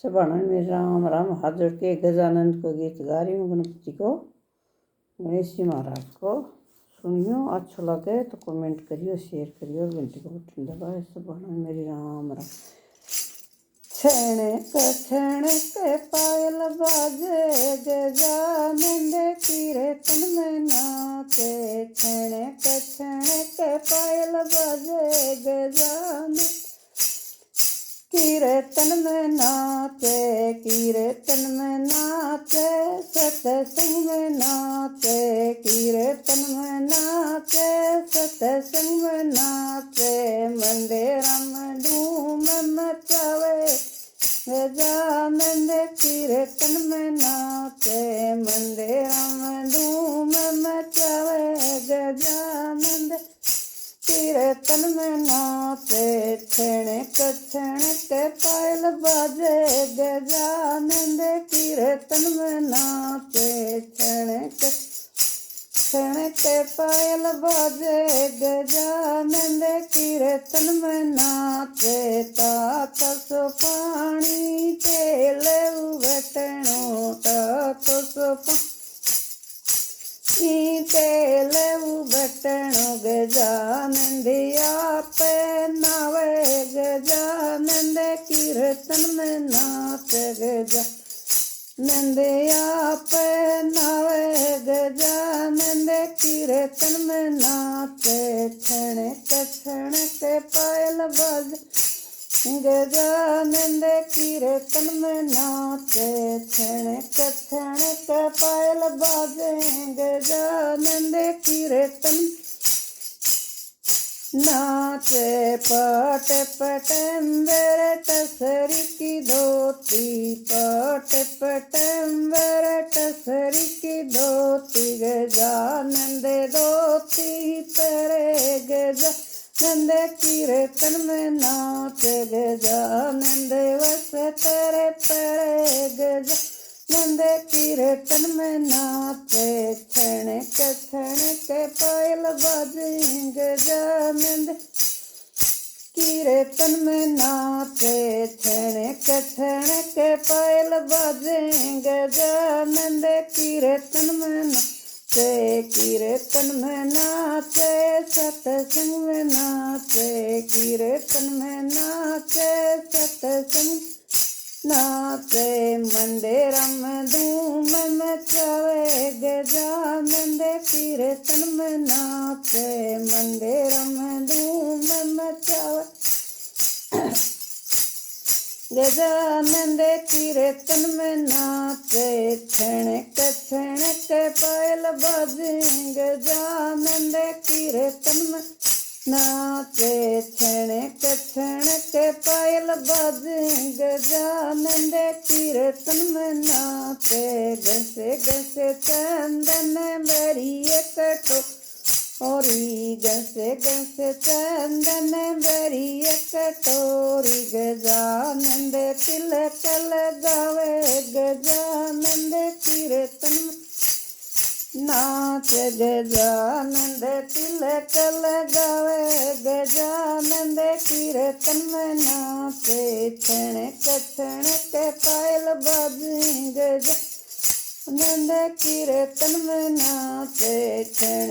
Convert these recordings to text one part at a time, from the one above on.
सभानंद में राम राम हाथ जोड़ के गजानंद को गीत गा रही हूँ। गणपति को, गणेश जी महाराज को सुनियो। अच्छा लगे तो कमेंट करियो, शेयर करियो और घंटी को बटन दबाए। सभानंद मेरी राम राम। छण के पायल बाजे गजानंद कीर्तन में नाचे। छण के पायल बाजे गजानंद कीर्तन में नाचे। कीर्तन में नाचे, सत्संग में नाचे। कीर्तन में नाचे, सत्संग में नाचे। मंदिर में धूम मचावे गजानंद कीर्तन में नाचे। मंदिर में धूम मचावे गजानंद कीर्तन में नाचे। छण के पायल बाजे गजानंद कीर्तन में नाचे। छण के पायल बाजे गजानंद कीर्तन में नाचे। तात सो पानी तेल बटणो, तात सो तेल बटणो गजानंद आप नावे। गजानंद कीर्तन में नाच गजानंद आप नावे। गजानंद कीर्तन में नाचे। छण के पायल बाज गजानंद कीर्तन में नाचे। छण के पायल बाजे गजानंद कीर्तन नाचे। पट पटम्बर टसरी की धोती, पट पटम्बर टसरी की धोती। गजानंद धोती परे गजानंद कीर्तन में नाचे। गजानंद वस्त्र परे गजानंद कीर्तन में नाचे। छण के पायल बाजे गजानंद कीर्तन में नाचे। छण के पायल बाजे गजानंद कीर्तन में नाचे। कीर्तन में नाचे, सत्संग में नाचे। कीर्तन में नाचे, सत्संग नाचे। मंदिर में धूम मचावे गजानंद कीर्तन में नाचे। मंदिर में धूम मचावे गजानंद कीर्तन में नाचे। छण के पायल बाजे गजानंद कीर्तन में नाचे। छण के पायल बाजे गजानंद कीर्तन में नाचे। घसे घसे चंदन बरिए कटोरी, घसे घसे चंदन बरिए कटोरी। गजानंद तिलक लगावे गजानंद कीर्तन नाच। गजानंद तिलक लगावे गजानंद कीर्तन में नाचे। छण के पायल बाजे गजानंद कीर्तन में नाचे। छण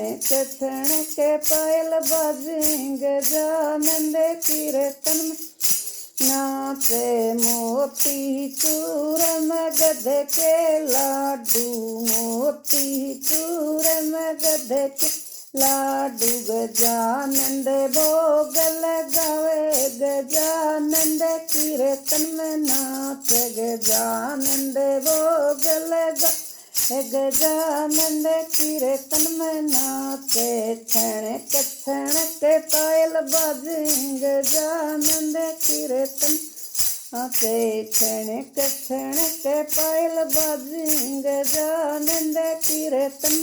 के पायल बाजे गजानंद कीर्तन में नाचे। मोती चूरम गध के लाडू, मोती चूरम गध के लाडू। गजानंद भोग लगावे गजानंद कीर्तन में नाच। गजानंद भोग लगा गजानंद कीर्तन में नाचे। छण के पायल बाजे गजानंद कीर्तन नाचे। छण के पायल बाजे गजानंद कीर्तन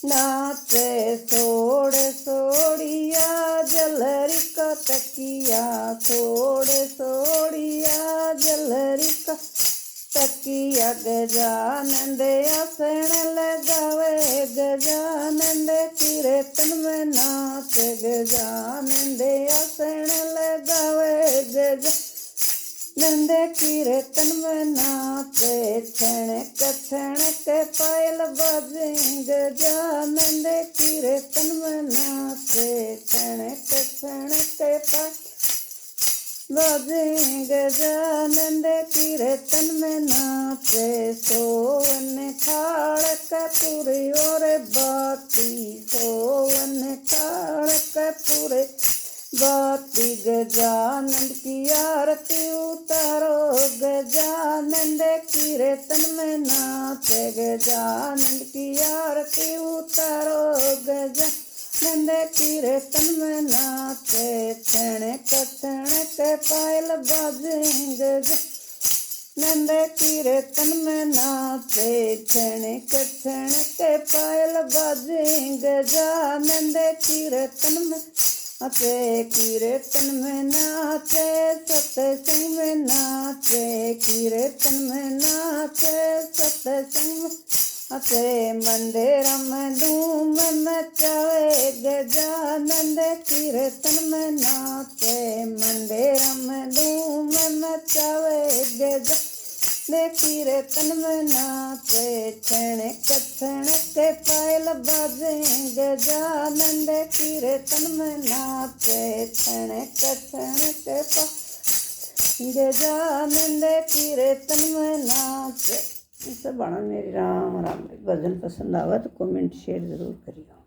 नाचे। सोड़ सोड़िया जलरी का तकिया, सोड़ सोड़िया जलरी का तकिया। गजानंद आसन लगावे गजानंद कीर्तन में नाचे। गजानंद आसन लगावे नंद कीर्तन में नाचे छणक पायल बाजे गजानंद कीर्तन में नाचे छणक पायल बाजे गजानंद कीर्तन में नाचे सोवन खाड़ कपूरी और बाती सोवन खाड़ कपूरे बाती गजानंद की आरती उतारो गजानंद कीर्तन में नाचे गजानंद की आरती उतारो गजानंद कीर्तन में नाचे छणक पायल बाजे गजानंद कीर्तन में नाचे छणक पायल बाजे गजानंद कीर्तन में नाचे कीर्तन में नाचे सत्संग में नाचे कीर्तन में नाचे सत्संग में नाचे मंदिर में धूम मचावे गजानंद कीर्तन में नाचे मंदिर में धूम मचावे गजानंद कीर्तन में नाचे छणक पायल बाजे गजानंद कीर्तन में नाचे छणक गजानंद कीर्तन में नाचे। सब बना मेरी राम राम भजन पसंद आवा तो कमेंट शेयर जरूर करियो।